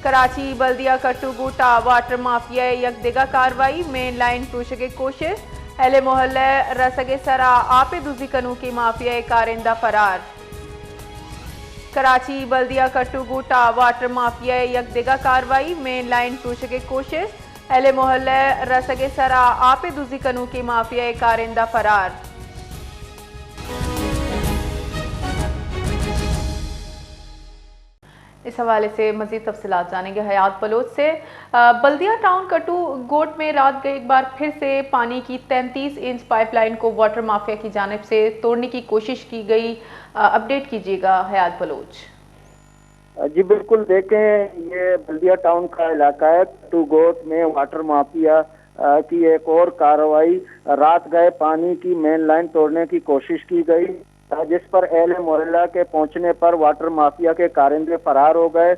कराची बल्दिया कट्टू गुटा water mafia यकदिगा कार्रवाई main line टूशगे कोशिश अहले मोहल्ले रसगे सरा आपे दूजी कनू की माफिया कारिंदा फरार। कराची बल्दिया कट्टू गुटा वाटर माफिया यकदिगा कार्रवाई मेन लाइन टूशगे कोशिश अहले मोहल्ले रसगे सरा आपे दूजी कनू की माफिया कारिंदा फरार। इस हवाले से मजीद तफसीलात जानेंगे हयात बलोच से। बल्दिया टाउन कट्टू गोट में रात गए एक बार फिर से पानी की 33 इंच पाइपलाइन को वाटर माफिया की जानिब से तोड़ने की कोशिश की गई। अपडेट कीजिएगा हयात बलोच। जी बिल्कुल, देखें ये बल्दिया टाउन का इलाका है। कट्टू गोट में वाटर माफिया की एक और कार्रवाई, रात गए पानी की मेन लाइन तोड़ने की कोशिश की गई, जिस पर अहले मोहल्ला के पहुंचने पर वाटर माफिया के कारिंदे फरार हो गए।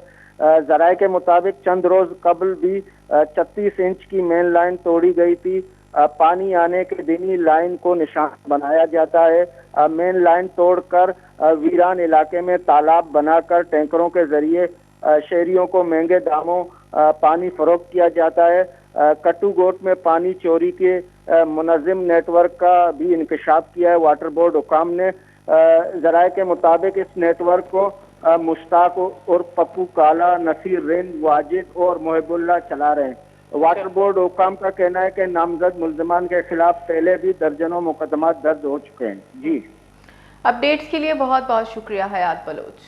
जराये के मुताबिक चंद रोज कबल भी 36 इंच की मेन लाइन तोड़ी गई थी। पानी आने के दिन ही लाइन को निशान बनाया जाता है। मेन लाइन तोड़कर वीरान इलाके में तालाब बनाकर टैंकरों के जरिए शहरियों को महंगे दामों पानी फरोख्त किया जाता है। कट्टू गोट में पानी चोरी के मुनज़्ज़म नेटवर्क का भी इंकशाफ किया है वाटर बोर्ड हुकाम ने। जराये के मुताबिक इस नेटवर्क को मुश्ताक और पप्पू काला, नसीर रिन, वाजिद और मोहिबुल्लाह चला रहे हैं। वाटर बोर्ड हुकाम का कहना है कि नामजद मुल्ज़िमान के खिलाफ पहले भी दर्जनों मुकदमा दर्ज हो चुके हैं। जी, अपडेट्स के लिए बहुत बहुत शुक्रिया हयात बलोच।